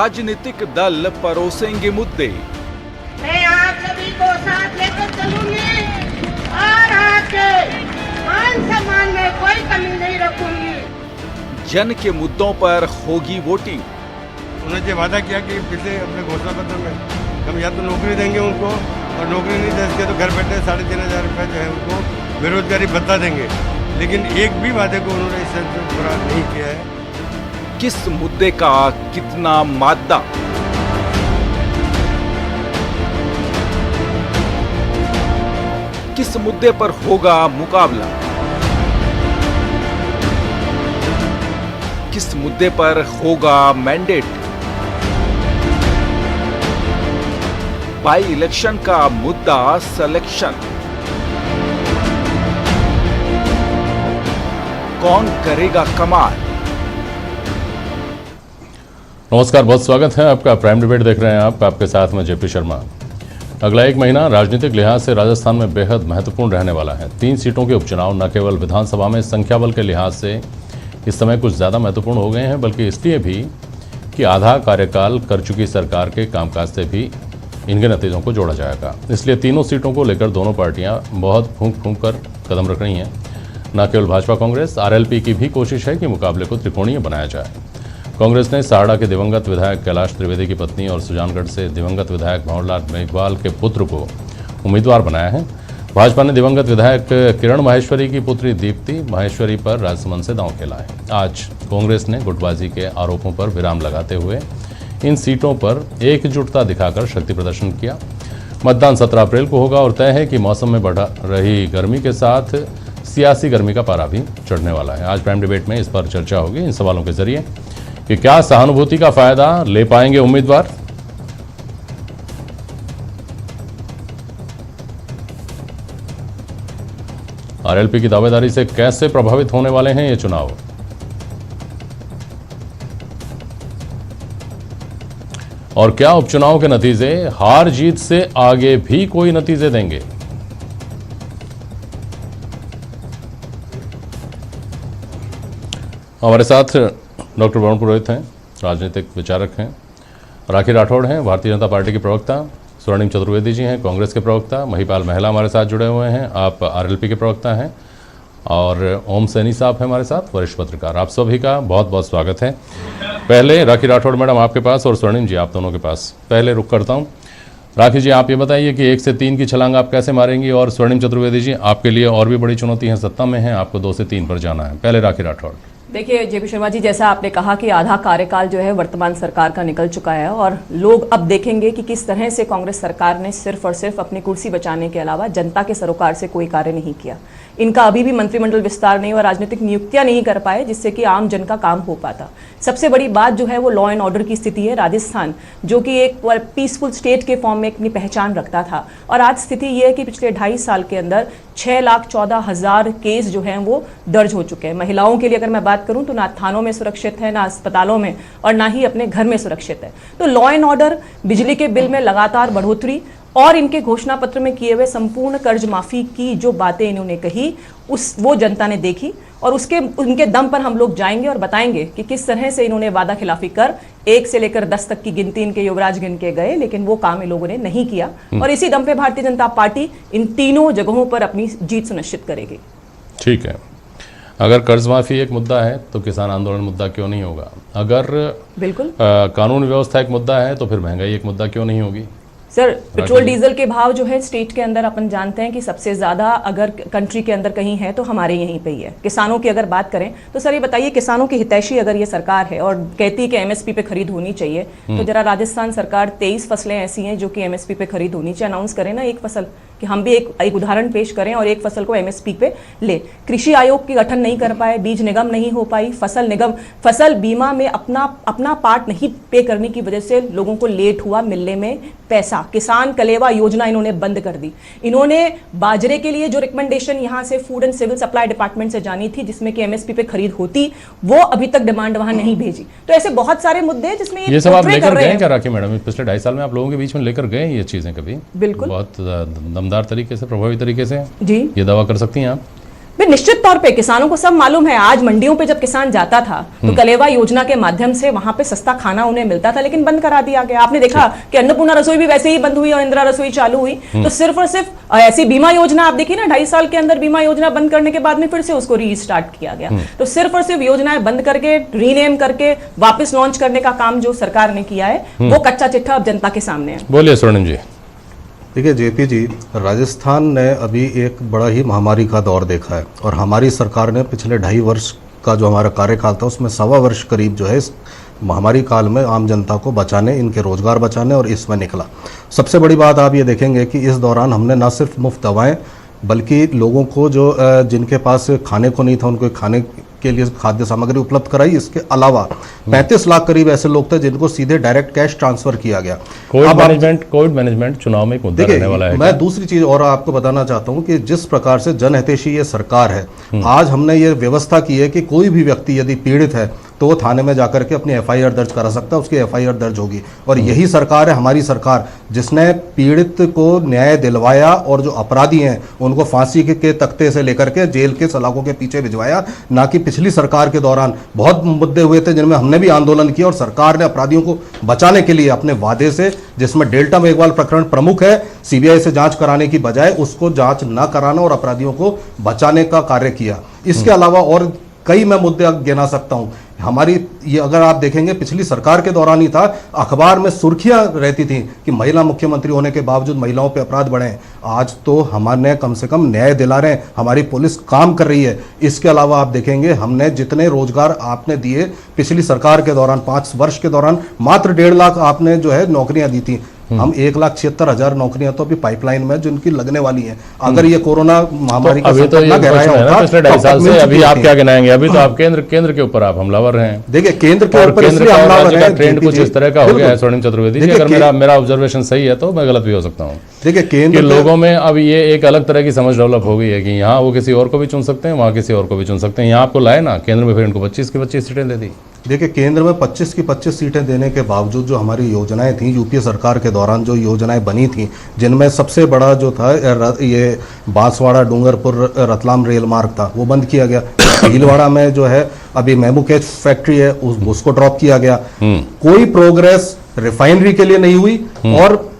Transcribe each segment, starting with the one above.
राजनीतिक दल परोसेंगे मुद्दे। मैं आप सभी को साथ लेकर चलूंगी और आपके मान सम्मान में कोई कमी नहीं रखूंगी। जन के मुद्दों पर होगी वोटिंग। उन्होंने जो वादा किया कि पिछले अपने घोषणा पत्र में हम या तो नौकरी देंगे उनको, और नौकरी नहीं दे सके तो घर बैठे 3,500 रुपये जो है उनको बेरोजगारी भत्ता देंगे, लेकिन एक भी वादे को उन्होंने इस से पूरा नहीं किया है। किस मुद्दे का कितना मादा? किस मुद्दे पर होगा मुकाबला? किस मुद्दे पर होगा मैंडेट? बाई इलेक्शन का मुद्दा सिलेक्शन। कौन करेगा कमाल? नमस्कार, बहुत स्वागत है आपका। प्राइम डिबेट देख रहे हैं आपके साथ में जेपी शर्मा। अगला एक महीना राजनीतिक लिहाज से राजस्थान में बेहद महत्वपूर्ण रहने वाला है। 3 सीटों के उपचुनाव न केवल विधानसभा में संख्या बल के लिहाज से इस समय कुछ ज़्यादा महत्वपूर्ण हो गए हैं, बल्कि इसलिए भी कि आधा कार्यकाल कर चुकी सरकार के कामकाज से भी इनके नतीजों को जोड़ा जाएगा। इसलिए तीनों सीटों को लेकर दोनों पार्टियां बहुत फूंक फूंक कर कदम रख रही हैं। न केवल भाजपा कांग्रेस, आरएलपी की भी कोशिश है कि मुकाबले को त्रिकोणीय बनाया जाए। कांग्रेस ने साहड़ा के दिवंगत विधायक कैलाश त्रिवेदी की पत्नी और सुजानगढ़ से दिवंगत विधायक भंवरलाल मेघवाल के पुत्र को उम्मीदवार बनाया है। भाजपा ने दिवंगत विधायक किरण माहेश्वरी की पुत्री दीप्ति माहेश्वरी पर राजसमंद से दांव खेला है। आज कांग्रेस ने गुटबाजी के आरोपों पर विराम लगाते हुए इन सीटों पर एकजुटता दिखाकर शक्ति प्रदर्शन किया। मतदान 17 अप्रैल को होगा और तय है कि मौसम में बढ़ रही गर्मी के साथ सियासी गर्मी का पारा भी चढ़ने वाला है। आज प्राइम डिबेट में इस पर चर्चा होगी इन सवालों के जरिए कि क्या सहानुभूति का फायदा ले पाएंगे उम्मीदवार, आरएलपी की दावेदारी से कैसे प्रभावित होने वाले हैं ये चुनाव, और क्या उपचुनाव के नतीजे हार जीत से आगे भी कोई नतीजे देंगे। हमारे साथ डॉक्टर वरुण पुरोहित हैं, राजनीतिक विचारक हैं। राखी राठौड़ हैं, भारतीय जनता पार्टी के प्रवक्ता। स्वर्णिम चतुर्वेदी जी हैं, कांग्रेस के प्रवक्ता। महिपाल महला हमारे साथ जुड़े हुए हैं, आप आरएलपी के प्रवक्ता हैं। और ओम सैनी साहब हैं हमारे साथ, वरिष्ठ पत्रकार। आप सभी का बहुत बहुत स्वागत है। पहले राखी राठौड़ मैडम आपके पास और स्वर्णिम जी आप दोनों के पास पहले रुक करता हूं। राखी जी, आप ये बताइए कि 1 से 3 की छलांग आप कैसे मारेंगी, और स्वर्णिम चतुर्वेदी जी आपके लिए और भी बड़ी चुनौती है, सत्ता में है, आपको 2 से 3 पर जाना है। पहले राखी राठौड़। देखिए जेपी शर्मा जी, जैसा आपने कहा कि आधा कार्यकाल जो है वर्तमान सरकार का निकल चुका है और लोग अब देखेंगे कि किस तरह से कांग्रेस सरकार ने सिर्फ और सिर्फ अपनी कुर्सी बचाने के अलावा जनता के सरोकार से कोई कार्य नहीं किया। इनका अभी भी मंत्रिमंडल विस्तार नहीं और राजनीतिक नियुक्तियां नहीं कर पाए जिससे कि आम जन का काम हो पाता। सबसे बड़ी बात जो है वो लॉ एंड ऑर्डर की स्थिति है। राजस्थान जो कि एक पीसफुल स्टेट के फॉर्म में अपनी पहचान रखता था, और आज स्थिति ये है कि पिछले 2.5 साल के अंदर 6,14,000 केस जो हैं वो दर्ज हो चुके हैं। महिलाओं के लिए अगर मैं बात करूं तो ना थानों में सुरक्षित है, ना अस्पतालों में, और ना ही अपने घर में सुरक्षित है। तो लॉ एंड ऑर्डर, बिजली के बिल में लगातार बढ़ोतरी और इनके घोषणा पत्र में किए हुए संपूर्ण कर्ज माफी की जो बातें इन्होंने कही वो जनता ने देखी, और उनके दम पर हम लोग जाएंगे और बताएंगे कि किस तरह से इन्होंने वादा खिलाफी कर 1 से लेकर 10 तक की गिनती इनके युवराज गिन के गए, लेकिन वो काम इन लोगों ने नहीं किया। और इसी दम पे भारतीय जनता पार्टी इन तीनों जगहों पर अपनी जीत सुनिश्चित करेगी। ठीक है, अगर कर्ज माफी एक मुद्दा है तो किसान आंदोलन मुद्दा क्यों नहीं होगा? अगर बिल्कुल कानून व्यवस्था एक मुद्दा है तो फिर महंगाई एक मुद्दा क्यों नहीं होगी? सर, पेट्रोल डीजल के भाव जो है स्टेट के अंदर अपन जानते हैं कि सबसे ज्यादा अगर कंट्री के अंदर कहीं है तो हमारे यहीं पे ही है। किसानों की अगर बात करें तो सर ये बताइए, किसानों की हितैषी अगर ये सरकार है और कहती है कि एमएसपी पे खरीद होनी चाहिए, तो जरा राजस्थान सरकार 23 फसलें ऐसी हैं जो कि एमएसपी पे खरीद होनी चाहिए, अनाउंस करें ना एक फसल, कि हम भी एक उदाहरण पेश करें और एक फसल को एमएसपी पे ले। कृषि आयोग की गठन नहीं कर पाए, बीज निगम नहीं हो पाई, फसल बीमा में अपना पार्ट नहीं पे करने की वजह से लोगों को लेट हुआ मिलने में पैसा। किसान कलेवा योजना इन्होंने बंद कर दी। इन्होंने बाजरे के लिए जो रिकमेंडेशन यहाँ से food and civil supply department से जानी थी जिसमें कि एमएसपी पे खरीद होती, वो अभी तक डिमांड वहां नहीं भेजी। तो ऐसे बहुत सारे मुद्दे हैं जिसमें ये सब आप लेकर गए क्या राखी मैडम? पिछले 2.5 साल में आप लोगों के बीच में लेकर गए ये चीजें कभी? बिल्कुल, बहुत दमदार तरीके से, प्रभावी तरीके से जी, ये दावा कर सकती हैं आप? भी निश्चित तौर पे किसानों को सब मालूम है। आज मंडियों पे जब किसान जाता था तो कलेवा योजना के माध्यम से वहां पे सस्ता खाना उन्हें मिलता था, लेकिन बंद करा दिया गया। आपने देखा कि अन्नपूर्णा रसोई भी वैसे ही बंद हुई और इंदिरा रसोई चालू हुई। तो सिर्फ और सिर्फ ऐसी बीमा योजना आप देखिए ना, 2.5 साल के अंदर बीमा योजना बंद करने के बाद में फिर से उसको रीस्टार्ट किया गया। तो सिर्फ और सिर्फ योजनाएं बंद करके रीनेम करके वापस लॉन्च करने का काम जो सरकार ने किया है वो कच्चा चिट्ठा अब जनता के सामने है। बोलिए स्वर्णिम जी। देखिए जेपी जी, राजस्थान ने अभी एक बड़ा ही महामारी का दौर देखा है और हमारी सरकार ने पिछले 2.5 वर्ष का जो हमारा कार्यकाल था उसमें 1.25 वर्ष करीब जो है इस महामारी काल में आम जनता को बचाने, इनके रोजगार बचाने और इसमें निकला। सबसे बड़ी बात आप ये देखेंगे कि इस दौरान हमने न सिर्फ मुफ्त दवाएं बल्कि लोगों को जो जिनके पास खाने को नहीं था उनको खाने के लिए खाद्य सामग्री उपलब्ध कराई। इसके अलावा 35 लाख करीब ऐसे लोग थे जिनको सीधे डायरेक्ट कैश ट्रांसफर किया गया। कोविड मैनेजमेंट चुनाव में एक मुद्दा रहने वाला है। मैं दूसरी चीज और आपको बताना चाहता हूं कि जिस प्रकार से जनहितैषी ये सरकार है, आज हमने ये व्यवस्था की है कि कोई भी व्यक्ति यदि पीड़ित है तो वो थाने में जाकर के अपनी FIR दर्ज करा सकता है, उसकी FIR दर्ज होगी। और यही सरकार है, हमारी सरकार, जिसने पीड़ित को न्याय दिलवाया और जो अपराधी हैं उनको फांसी के तख्ते से लेकर के जेल के सलाखों के पीछे भिजवाया। ना कि पिछली सरकार के दौरान बहुत मुद्दे हुए थे जिनमें हमने भी आंदोलन किया और सरकार ने अपराधियों को बचाने के लिए अपने वादे से, जिसमें डेल्टा मेघवाल प्रकरण प्रमुख है, CBI से जांच कराने की बजाय उसको जांच न कराना और अपराधियों को बचाने का कार्य किया। इसके अलावा और कई मैं मुद्दे गिना सकता हूं। हमारी ये अगर आप देखेंगे पिछली सरकार के दौरान ही था, अखबार में सुर्खियां रहती थी कि महिला मुख्यमंत्री होने के बावजूद महिलाओं पे अपराध बढ़े हैं। आज तो हमारे कम से कम न्याय दिला रहे हैं, हमारी पुलिस काम कर रही है। इसके अलावा आप देखेंगे हमने जितने रोजगार आपने दिए पिछली सरकार के दौरान, 5 वर्ष के दौरान मात्र 1.5 लाख आपने जो है नौकरियां दी थी। हम 1,76,000 नौकरियां तो अभी पाइपलाइन में जिनकी लगने वाली हैं। अगर ये कोरोना महामारी का अभी तो ये गहराया होता पिछले 2.5 साल से, अभी आप क्या गिनाएंगे? अभी तो आप केंद्र के ऊपर आप हमलावर हैं। देखिए केंद्र के ऊपर इसलिए हमलावर हैं, ट्रेंड कुछ इस तरह का हो गया है स्वर्णिम चतुर्वेदी जी। अगर मेरा ऑब्जर्वेशन सही है तो मैं गलत भी हो सकता हूँ। देखिए केंद्र के लोगों में अब ये एक अलग तरह की समझ डेवलप हो गई है कि यहाँ वो किसी और को भी चुन सकते हैं, वहाँ किसी और को भी चुन सकते हैं। यहाँ आपको लाए ना केंद्र में, फिर इनको 25 की 25 सीटें दे दी। देखिए केंद्र में 25 की 25 सीटें देने के बावजूद जो हमारी योजनाएं थी, यूपीए सरकार के दौरान जो योजनाएं बनी थी, जिनमें सबसे बड़ा जो था ये बांसवाड़ा डूंगरपुर रतलाम रेल मार्ग था, वो बंद किया गया। भीलवाड़ा में जो है अभी मेमू केच फैक्ट्री है, उसको ड्रॉप किया गया। कोई प्रोग्रेस रिफाइनरी के लिए नहीं हुई। और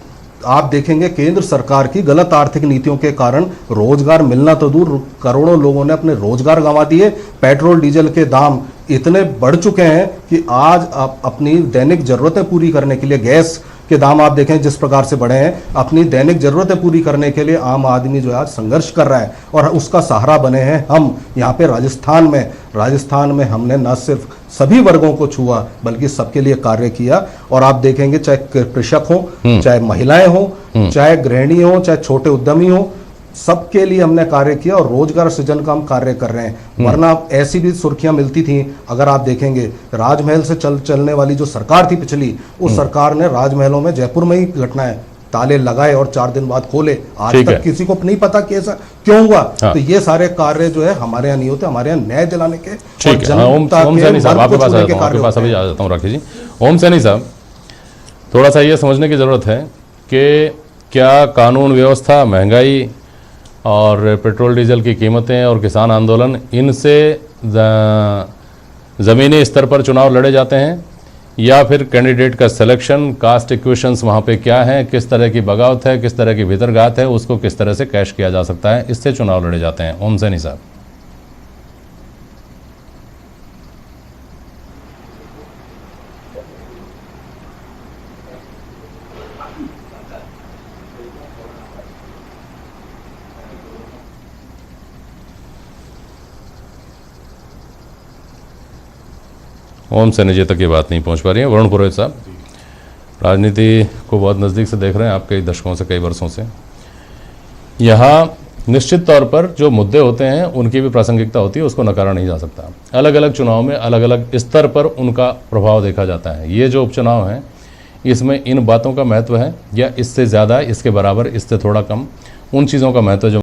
आप देखेंगे केंद्र सरकार की गलत आर्थिक नीतियों के कारण रोजगार मिलना तो दूर, करोड़ों लोगों ने अपने रोजगार गंवा दिए। पेट्रोल डीजल के दाम इतने बढ़ चुके हैं कि आज आप अपनी दैनिक जरूरतें पूरी करने के लिए, गैस के दाम आप देखें जिस प्रकार से बढ़े हैं, अपनी दैनिक जरूरतें पूरी करने के लिए आम आदमी जो है आज संघर्ष कर रहा है और उसका सहारा बने हैं हम। यहाँ पे राजस्थान में हमने न सिर्फ सभी वर्गों को छुआ बल्कि सबके लिए कार्य किया। और आप देखेंगे चाहे कृषक हो, चाहे महिलाएं हो, चाहे गृहिणी हो, चाहे छोटे उद्यमी हो, सबके लिए हमने कार्य किया और रोजगार सृजन का हम कार्य कर रहे हैं। वरना ऐसी भी सुर्खियां मिलती थी, अगर आप देखेंगे राजमहल से चलने वाली जो सरकार थी पिछली, उस सरकार ने राजमहलों में जयपुर में ही घटनाएं ताले लगाए और 4 दिन बाद खोले। आज तक किसी को नहीं पता कि ऐसा क्यों हुआ। हाँ। तो ये सारे कार्य जो है हमारे यहाँ नहीं होते, हमारे यहाँ न्याय दिलाने के। ठीक है, ओम सैनी साहब आपके पास अभी आ जाता हूँ राखी जी। ओम सैनी साहब, थोड़ा सा ये समझने की जरूरत है कि क्या कानून व्यवस्था, महंगाई और पेट्रोल डीजल की कीमतें और किसान आंदोलन, इनसे ज़मीनी स्तर पर चुनाव लड़े जाते हैं, या फिर कैंडिडेट का सिलेक्शन, कास्ट इक्वेशंस वहाँ पे क्या है, किस तरह की बगावत है, किस तरह की भीतरघात है, उसको किस तरह से कैश किया जा सकता है, इससे चुनाव लड़े जाते हैं? ओम सैनी साहब। ओम सैनी जी तक ये बात नहीं पहुंच पा रही है। वरुण पुरोहित साहब, राजनीति को बहुत नज़दीक से देख रहे हैं आप, कई दशकों से, कई वर्षों से। यहाँ निश्चित तौर पर जो मुद्दे होते हैं उनकी भी प्रासंगिकता होती है, उसको नकारा नहीं जा सकता। अलग अलग चुनाव में अलग अलग स्तर पर उनका प्रभाव देखा जाता है। ये जो उपचुनाव हैं, इसमें इन बातों का महत्व है या इससे ज़्यादा, इसके बराबर, इससे थोड़ा कम, उन चीज़ों का महत्व जो